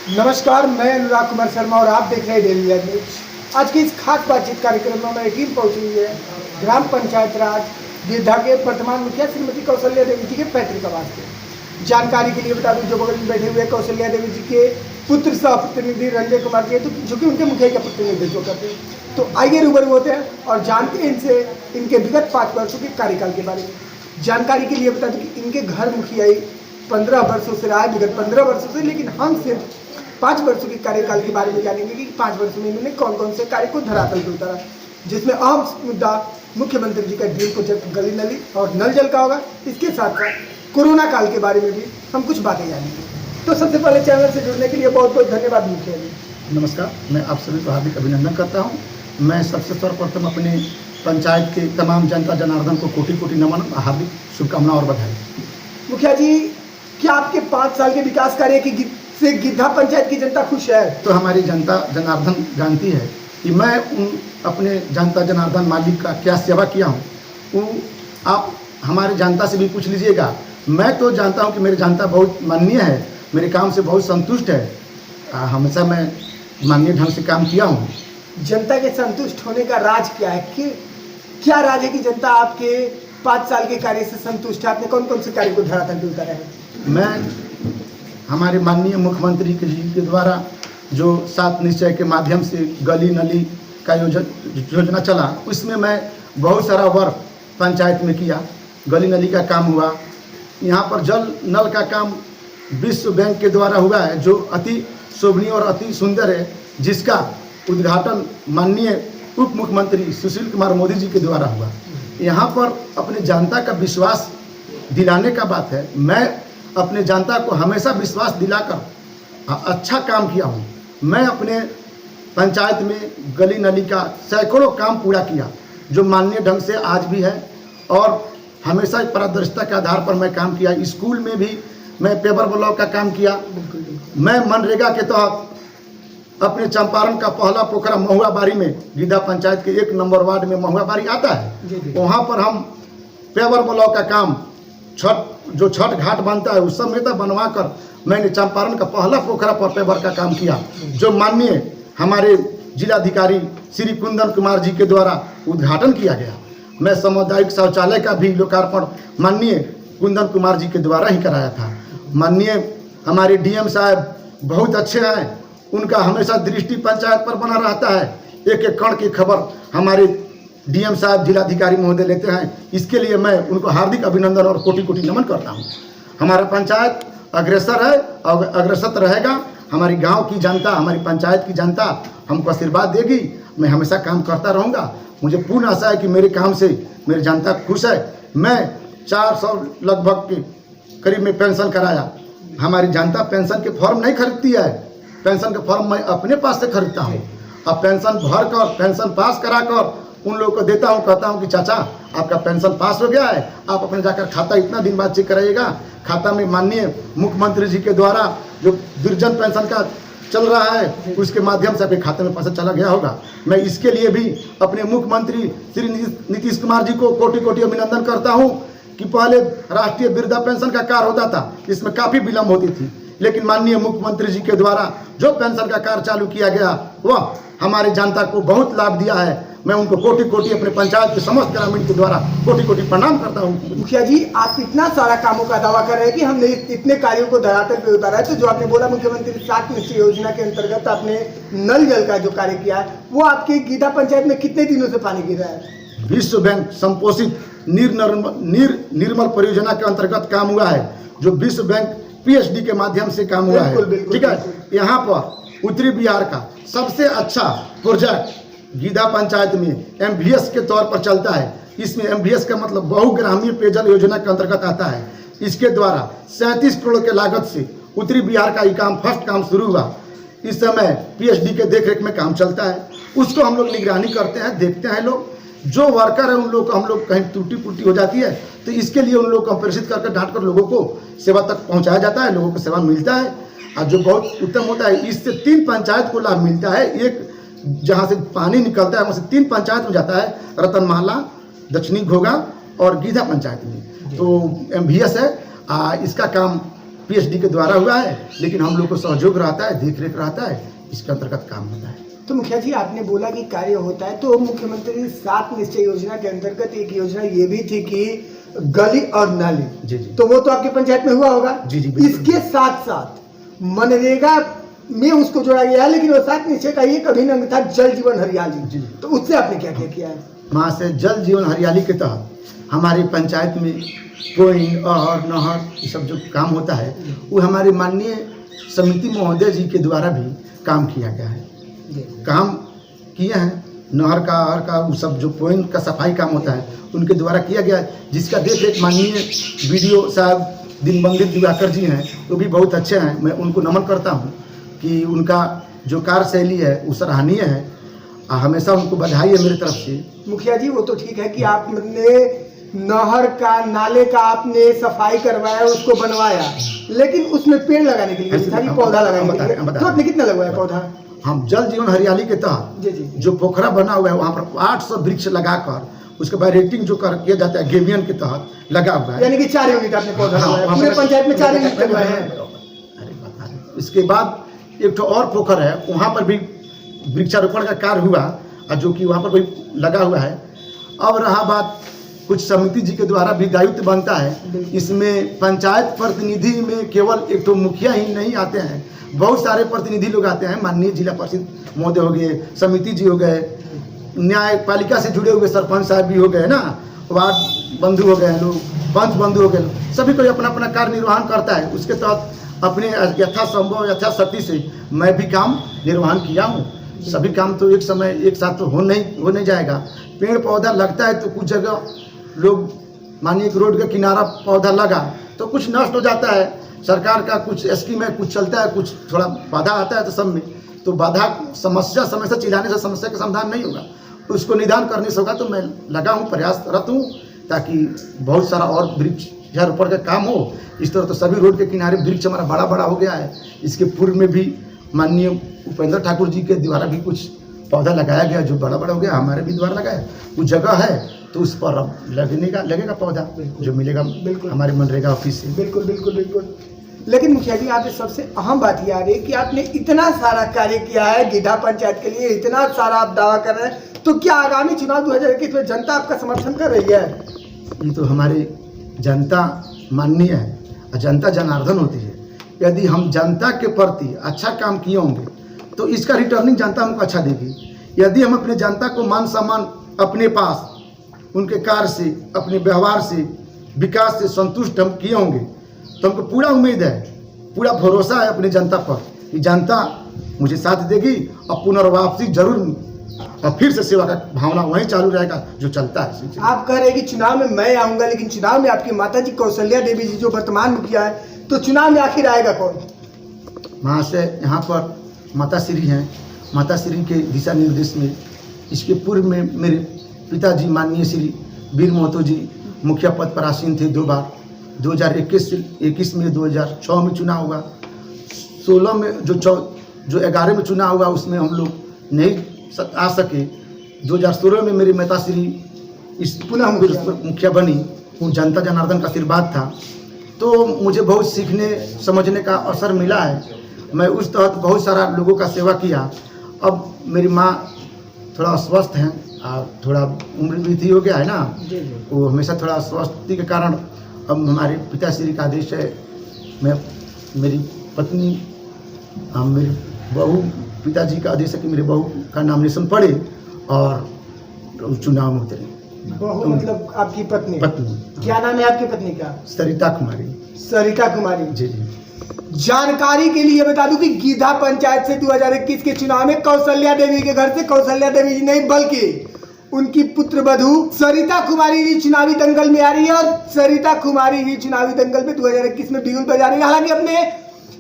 नमस्कार, मैं अनुराग कुमार शर्मा और आप देख रहे हैं डेली लाइव न्यूज। आज की इस खास बातचीत कार्यक्रम में हमारी टीम पहुंची हुई है ग्राम पंचायत राज गिद्धा के वर्तमान मुखिया श्रीमती कौशल्या देवी जी के पैतृक आवास के। जानकारी के लिए बता दूं, जो बगल में बैठे हुए कौशल्या देवी जी के पुत्र सह प्रतिनिधि रंजय कुमार जी, तो जो कि उनके मुखिया का प्रतिनिधित्व करते हैं। तो आइए रूबरू होते हैं और जानते हैं इनसे इनके विगत 5 वर्षों के कार्यकाल के बारे में। जानकारी के लिए बता दूं कि इनके घर मुखियाई 15 वर्षों से रहा है, विगत 15 वर्षों से, लेकिन हम सिर्फ 5 वर्षों के कार्यकाल के बारे में जानेंगे कि 5 वर्षों में इन्होंने कौन कौन से कार्य को धरातल पर उतारा, जिसमें अहम मुद्दा मुख्यमंत्री जी का ड्रीम प्रोजेक्ट गली नली और नल जल का होगा। इसके साथ साथ कोरोना काल के बारे में भी हम कुछ बातें जानेंगे। तो सबसे पहले चैनल से जुड़ने के लिए बहुत बहुत धन्यवाद मुखिया जी। नमस्कार, मैं आप सभी को हार्दिक अभिनंदन करता हूं। मैं सबसे सर्वप्रथम अपने पंचायत के तमाम जनता जनार्दन को कोटि कोटि नमन, हार्दिक शुभकामनाएं और बधाई। मुखिया जी, क्या आपके 5 साल के विकास कार्य की से गिद्धा पंचायत की जनता खुश है? तो हमारी जनता जनार्दन जानती है कि मैं उन अपने जनता जनार्दन मालिक का क्या सेवा किया हूँ। वो आप हमारे जनता से भी पूछ लीजिएगा। मैं तो जानता हूँ कि मेरी जनता बहुत माननीय है, मेरे काम से बहुत संतुष्ट है। हमेशा मैं माननीय ढंग से काम किया हूँ। जनता के संतुष्ट होने का राज क्या है? कि क्या राज है कि जनता आपके 5 साल के कार्य से संतुष्ट है? आपने कौन कौन से कार्य को धरातल पर उतारा है? मैं हमारे माननीय मुख्यमंत्री जी के द्वारा जो 7 निश्चय के माध्यम से गली नली का योजना चला, उसमें मैं बहुत सारा वर्क पंचायत में किया। गली नली का काम हुआ, यहाँ पर जल नल का काम विश्व बैंक के द्वारा हुआ है, जो अति शोभनीय और अति सुंदर है, जिसका उद्घाटन माननीय उप मुख्यमंत्री सुशील कुमार मोदी जी के द्वारा हुआ। यहाँ पर अपने जनता का विश्वास दिलाने का बात है। मैं अपने जनता को हमेशा विश्वास दिलाकर अच्छा काम किया हूँ। मैं अपने पंचायत में गली नली का सैकड़ों काम पूरा किया, जो माननीय ढंग से आज भी है, और हमेशा पारदर्शिता के आधार पर मैं काम किया। स्कूल में भी मैं पेपर ब्लॉक का काम किया। मैं मनरेगा के तहत अपने चंपारण का पहला पोखरा महुआ बाड़ी में, गिद्धा पंचायत के 1 नंबर वार्ड में महुआ बाड़ी आता है, वहाँ पर हम पेपर ब्लॉक का काम, छठ घाट बनता है उस समय तक बनवा कर मैंने चंपारण का पहला पोखरा पर पेपर का काम किया, जो माननीय हमारे जिलाधिकारी श्री कुंदन कुमार जी के द्वारा उद्घाटन किया गया। मैं सामुदायिक शौचालय का भी लोकार्पण माननीय कुंदन कुमार जी के द्वारा ही कराया था। माननीय हमारे डीएम साहब बहुत अच्छे हैं, उनका हमेशा दृष्टि पंचायत पर बना रहता है। एक एक कण की खबर हमारे डीएम साहब जिलाधिकारी महोदय लेते हैं। इसके लिए मैं उनको हार्दिक अभिनंदन और कोटि कोटि नमन करता हूं। हमारा पंचायत अग्रसर है और अग्रसर रहेगा। हमारी गांव की जनता, हमारी पंचायत की जनता हमको आशीर्वाद देगी। मैं हमेशा काम करता रहूंगा। मुझे पूर्ण आशा है कि मेरे काम से मेरी जनता खुश है। मैं 400 लगभग के करीब में पेंशन कराया। हमारी जनता पेंशन के फॉर्म नहीं खरीदती है, पेंशन के फॉर्म मैं अपने पास से खरीदता हूँ। अब पेंशन भर कर, पेंशन पास करा कर उन लोगों को देता हूँ। कहता हूँ कि चाचा आपका पेंशन पास हो गया है, आप अपने जाकर खाता इतना दिन बाद चेक कराइएगा। खाता में माननीय मुख्यमंत्री जी के द्वारा जो दुर्जन पेंशन का चल रहा है, उसके माध्यम से आपके खाते में पैसा चला गया होगा। मैं इसके लिए भी अपने मुख्यमंत्री श्री नीतीश कुमार जी को कोटि कोटि अभिनंदन करता हूँ कि पहले राष्ट्रीय वृद्धा पेंशन का कार्य होता था, इसमें काफ़ी विलम्ब होती थी, लेकिन माननीय मुख्यमंत्री जी के द्वारा जो पेंशन का कार्य चालू किया गया, वह हमारी जनता को बहुत लाभ दिया है। मैं उनको कोटि कोटि अपने पंचायत के समस्त ग्रामीण के द्वारा कोटि कोटि प्रणाम करता हूँ। मुखिया जी, आप इतना सारा कामों का दावा कर रहे हैं कि हमने इतने कार्यों को धरातल पे उतारा है, तो जो आपने बोला मुख्यमंत्री 7 निश्चय योजना के अंतर्गत आपने नल जल का जो कार्य किया है, वो आपके गिद्धा पंचायत में कितने दिनों से पानी गिर रहा है? विश्व बैंक संपोषित निर्मल परियोजना के अंतर्गत काम हुआ है, जो विश्व बैंक पीएचडी के माध्यम से काम हुआ है। ठीक है, यहाँ पर उत्तरी बिहार का सबसे अच्छा प्रोजेक्ट गिद्धा पंचायत में एमवीएस के तौर पर चलता है। इसमें एमवीएस का मतलब बहुग्रामीण पेयजल योजना के अंतर्गत आता है। इसके द्वारा 37 करोड़ के लागत से उत्तरी बिहार का ये काम फर्स्ट काम शुरू हुआ। इस समय पीएचडी के देखरेख में काम चलता है, उसको हम लोग निगरानी करते हैं, देखते हैं। लोग जो वर्कर है उन लोग को हम लोग कहीं त्रुटि पुटी हो जाती है तो इसके लिए उन लोग को प्रेषित करके डांट कर लोगों को सेवा तक पहुँचाया जाता है, लोगों को सेवा मिलता है, और जो बहुत उत्तम होता है। इससे 3 पंचायत को लाभ मिलता है। एक जहाँ से पानी निकलता है वहाँ से 3 पंचायत में जाता है, रतनमाला, दक्षिणी घोगा और गिद्धा पंचायत में। तो एमवीएस है। इसका काम PhD के द्वारा हुआ है, लेकिन हम लोग को सहयोग रहता है, देख रेख रहता है, इसके अंतर्गत काम होता है। तो मुखिया जी, आपने बोला कि कार्य होता है, तो मुख्यमंत्री 7 निश्चय योजना के अंतर्गत एक योजना ये भी थी कि गली और नाली, जी जी, तो वो तो आपकी पंचायत में हुआ होगा। जी जी, बिल्कुल। इसके साथ साथ मनरेगा में उसको जोड़ा गया है, लेकिन वो 7 निश्चय का एक अभिन्न अंग था जल जीवन हरियाली, जी। तो उससे आपने क्या क्या किया है? वहाँ से जल जीवन हरियाली के तहत हमारी पंचायत में पोइंट और नहर ये सब जो काम होता है, वो हमारे माननीय समिति महोदय जी के द्वारा भी काम किया गया है। काम किए हैं, नहर का हर का वो सब जो पॉइंट का सफाई काम होता है उनके द्वारा किया गया है, जिसका देख रेख माननीय BDO साहब दिनबंदित दिवाकर जी हैं, वो भी बहुत अच्छे हैं। मैं उनको नमन करता हूँ कि उनका जो कार्यशैली है वो सराहनीय है, हमेशा उनको बधाई है मेरी तरफ से। मुखिया जी, वो तो ठीक है कि आपने नहर का, नाले का आपने सफाई करवाया, उसको बनवाया, लेकिन उसमें पेड़ लगाने के लिए पौधा लगाने के लिए तो आपने कितना लगवाया पौधा? हम जल जीवन हरियाली के तहत जो पोखरा बना हुआ है वहाँ पर 800 वृक्ष लगाकर उसके बाद रेटिंग जो कर किया जाता है गेवियन के तहत लगा हुआ है, यानी कि 4 यूनिट आपने पौधा लगाया, पूरे पंचायत में 4 यूनिट लगवाए हैं। इसके बाद एक तो और पोखर है, वहाँ पर भी वृक्षारोपण का कार्य हुआ, जो कि वहाँ पर भी लगा हुआ है। अब रहा बात कुछ समिति जी के द्वारा भी दायित्व बनता है, इसमें पंचायत प्रतिनिधि में केवल एक तो मुखिया ही नहीं आते हैं, बहुत सारे प्रतिनिधि लोग आते हैं, माननीय जिला परिषद महोदय हो गए, समिति जी हो गए, न्यायपालिका से जुड़े हुए सरपंच साहब भी हो गए ना, वार्ड बंधु हो गए लोग, पंच बंधु हो गए, सभी कोई अपना अपना कार्य निर्वहन करता है। उसके तहत अपने यथासंभव यथाशक्ति से मैं भी काम निर्वहन किया हूँ। सभी काम तो एक समय एक साथ तो हो नहीं जाएगा। पेड़ पौधा लगता है तो कुछ जगह लोग मानिए कि रोड के किनारा पौधा लगा तो कुछ नष्ट हो जाता है, सरकार का कुछ स्कीम है, कुछ चलता है, कुछ थोड़ा बाधा आता है, तो सब में तो बाधा समस्या समय से चिल्लाने से समस्या का समाधान नहीं होगा, उसको निदान करने से होगा। तो मैं लगा हूँ, प्रयासरत हूँ ताकि बहुत सारा और वृक्षारोपण का काम हो। इस तरह तो सभी रोड के किनारे वृक्ष हमारा बड़ा बड़ा हो गया है। इसके पूर्व में भी माननीय उपेंद्र ठाकुर जी के द्वारा भी कुछ पौधा लगाया गया जो बड़ा बड़ा हो गया, हमारे भी द्वारा लगाया। कुछ जगह है तो उस पर अब लगेगा पौधा जो मिलेगा हमारे मनरेगा ऑफिस से। बिल्कुल बिल्कुल बिल्कुल। लेकिन मुखिया जी, यहाँ पे सबसे अहम बात ये आ रही है कि आपने इतना सारा कार्य किया है गिद्धा पंचायत के लिए, इतना सारा आप दावा कर रहे हैं, तो क्या आगामी चुनाव 2021 में जनता आपका समर्थन कर रही है? ये तो हमारी जनता माननीय है और जनता जनार्दन होती है। यदि हम जनता के प्रति अच्छा काम किए होंगे तो इसका रिटर्निंग जनता हमको अच्छा देगी। यदि हम अपने जनता को मान सम्मान अपने पास उनके कार्य से, अपने व्यवहार से, विकास से संतुष्ट हम किए होंगे तो हमको पूरा उम्मीद है, पूरा भरोसा है अपने जनता पर कि जनता मुझे साथ देगी और पुनर्वापसी जरूर, और फिर से सेवा का भावना वहीं चालू रहेगा जो चलता है। आप कह रहे हैं कि चुनाव में मैं आऊंगा, लेकिन चुनाव में आपकी माता जी कौशल्या देवी जी जो वर्तमान मुखिया है, तो चुनाव में आखिर आएगा कौन? वहाँ से यहाँ पर माता श्री हैं, माता श्री के दिशा निर्देश में इसके पूर्व में मेरे पिताजी माननीय श्री वीर महतो जी मुखिया पद पर आसीन थे 2 बार। 2021 में, 2006 में चुनाव हुआ, 16 में जो 11 में चुनाव हुआ उसमें हम लोग नहीं आ सके। 2016 में मेरी माता श्री इस पुनः मुखिया बनी, वो जनता जनार्दन का आशीर्वाद था। तो मुझे बहुत सीखने समझने का अवसर मिला है। मैं उस तहत बहुत सारा लोगों का सेवा किया। अब मेरी माँ थोड़ा अस्वस्थ हैं और थोड़ा उम्र वृद्धि हो गया है ना, वो हमेशा थोड़ा अस्वस्थी के कारण अब हमारे पिताश्री का आदेश है, मैं मेरी पत्नी मेरी बहू, पिताजी का आदेश है कि मेरे बहू का नॉमिनेशन पड़े और चुनाव में उतरे। बहू मतलब आपकी पत्नी? पत्नी। क्या नाम है आपकी पत्नी का? सरिता कुमारी। सरिता कुमारी जी जी। जानकारी के लिए बता दूं कि गिद्धा पंचायत से 2021 के चुनाव में कौशल्या देवी के घर से कौशल्या देवी जी नहीं बल्कि उनकी पुत्र वधू सरिता कुमारी जी चुनावी दंगल में आ रही है, और सरिता कुमारी जी चुनावी दंगल में 2021 में बिगुल बजा रही है। हालांकि अपने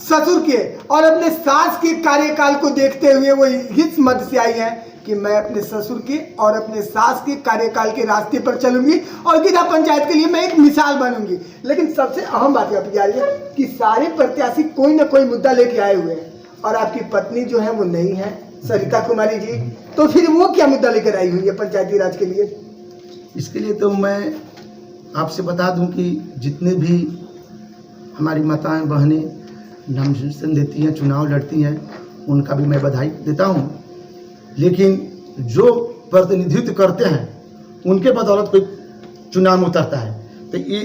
ससुर के और अपने सास के कार्यकाल को देखते हुए वो इस मत से आई है कि मैं अपने ससुर के और अपने सास के कार्यकाल के रास्ते पर चलूंगी और गिद्धा पंचायत के लिए मैं एक मिसाल बनूंगी। लेकिन सबसे अहम बात यह आ रही है कि सारे प्रत्याशी कोई ना कोई मुद्दा लेके आए हुए हैं, और आपकी पत्नी जो है वो नहीं है सरिता कुमारी जी, तो फिर वो क्या मुद्दा लेकर आई हुई है पंचायती राज के लिए? इसके लिए तो मैं आपसे बता दूं कि जितने भी हमारी माताएं बहनें नामांकन देती हैं, चुनाव लड़ती हैं, उनका भी मैं बधाई देता हूँ। लेकिन जो प्रतिनिधित्व करते हैं उनके बदौलत कोई चुनाव में उतरता है। तो ये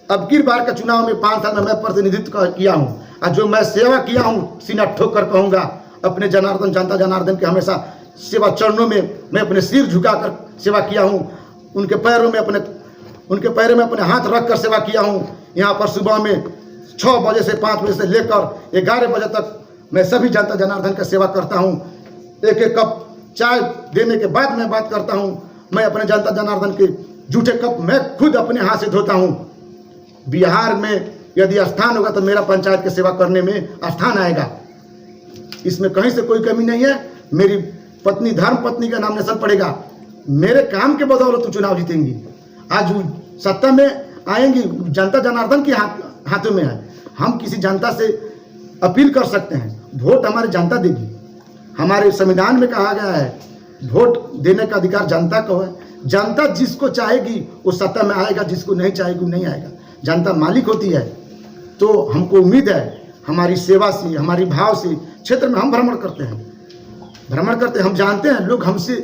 अब की बार का चुनाव में 5 साल में मैं प्रतिनिधित्व किया हूँ और जो मैं सेवा किया हूँ सीना ठोक कर कहूँगा अपने जनार्दन, जनता जनार्दन के हमेशा सेवा चरणों में मैं अपने सिर झुकाकर सेवा किया हूँ। उनके पैरों में अपने हाथ रख कर सेवा किया हूँ। यहाँ पर सुबह में 6 बजे से 5 बजे से लेकर 11 बजे तक मैं सभी जनता जनार्दन का सेवा करता हूँ। एक एक कप चाय देने के बाद मैं बात करता हूँ। मैं अपने जनता जनार्दन के जूठे कप मैं खुद अपने हाथ से धोता हूँ। बिहार में यदि स्थान होगा तो मेरा पंचायत की सेवा करने में स्थान आएगा, इसमें कहीं से कोई कमी नहीं है। मेरी पत्नी धर्म पत्नी का नामिनेशन पड़ेगा, मेरे काम के बदौलत चुनाव जीतेंगी। आज सत्ता में आएंगी, जनता जनार्दन के हाथों में है। हम किसी जनता से अपील कर सकते हैं, वोट हमारी जनता देगी। हमारे संविधान में कहा गया है वोट देने का अधिकार जनता को है। जनता जिसको चाहेगी वो सत्ता में आएगा, जिसको नहीं चाहेगी वो नहीं आएगा। जनता मालिक होती है। तो हमको उम्मीद है हमारी सेवा से, हमारी भाव से क्षेत्र में हम भ्रमण करते हैं। हम जानते हैं लोग हमसे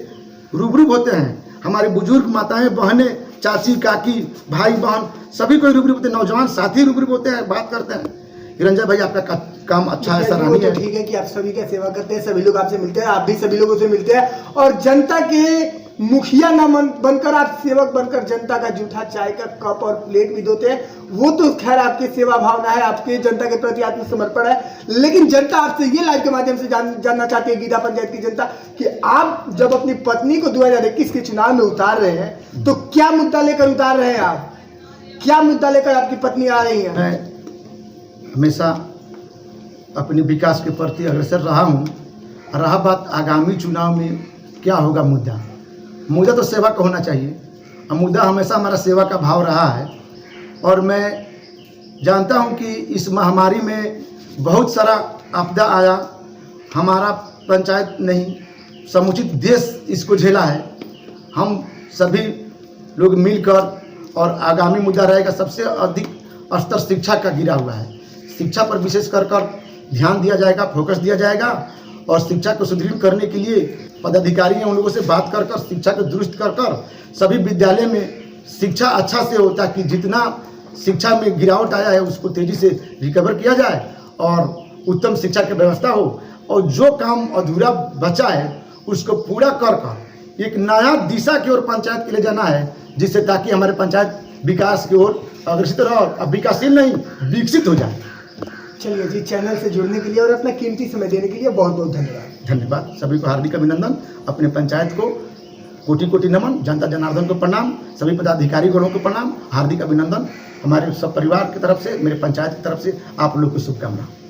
रूबरू होते हैं। हमारे बुजुर्ग माताएं बहनें, चाची काकी भाई बहन सभी कोई रूबरू होते हैं, नौजवान साथी रूबरू होते हैं, बात करते हैं। निरंजन भाई आपका काम अच्छा है, सराहनीय है। ठीक है कि आप सभी का सेवा करते हैं, सभी लोग आपसे मिलते हैं, आप भी सभी लोगों से मिलते हैं और जनता के मुखिया न बनकर आप सेवक बनकर जनता का जूठा चाय का कप और प्लेट भी धोते हैं। वो तो खैर आपकी सेवा भावना है, आपके जनता के प्रति आत्मसमर्पण है। लेकिन जनता आपसे ये लाइव के माध्यम से जानना चाहती है, गीधा पंचायत की जनता, कि आप जब अपनी पत्नी को 2021 के चुनाव में उतार रहे हैं तो क्या मुद्दा लेकर उतार रहे हैं? आप क्या मुद्दा लेकर आपकी पत्नी आ रही है? मैं हमेशा अपने विकास के प्रति अग्रसर रहा हूँ। रहा बात आगामी चुनाव में क्या होगा, मुद्दा तो सेवा का होना चाहिए। मुद्दा हमेशा हमारा सेवा का भाव रहा है। और मैं जानता हूँ कि इस महामारी में बहुत सारा आपदा आया, हमारा पंचायत नहीं समुचित देश इसको झेला है। हम सभी लोग मिलकर, और आगामी मुद्दा रहेगा सबसे अधिक स्तर शिक्षा का गिरा हुआ है। शिक्षा पर विशेष कर ध्यान दिया जाएगा, फोकस दिया जाएगा और शिक्षा को सुदृढ़ करने के लिए पदाधिकारी हैं उन लोगों से बात कर शिक्षा को दुरुस्त कर सभी विद्यालय में शिक्षा अच्छा से हो, ताकि जितना शिक्षा में गिरावट आया है उसको तेजी से रिकवर किया जाए और उत्तम शिक्षा की व्यवस्था हो। और जो काम अधूरा बचा है उसको पूरा कर एक नया दिशा की ओर पंचायत के लिए जाना है, जिससे ताकि हमारे पंचायत विकास की ओर अग्रसित रहे और विकासशील नहीं विकसित हो जाए। चलिए जी, चैनल से जुड़ने के लिए और अपना कीमती समय देने के लिए बहुत बहुत धन्यवाद। सभी को हार्दिक अभिनंदन, अपने पंचायत को कोटि कोटि नमन, जनता जनार्दन को प्रणाम, सभी पदाधिकारी गणों को प्रणाम, हार्दिक अभिनंदन। हमारे सब परिवार की तरफ से, मेरे पंचायत की तरफ से आप लोग को शुभकामनाएं।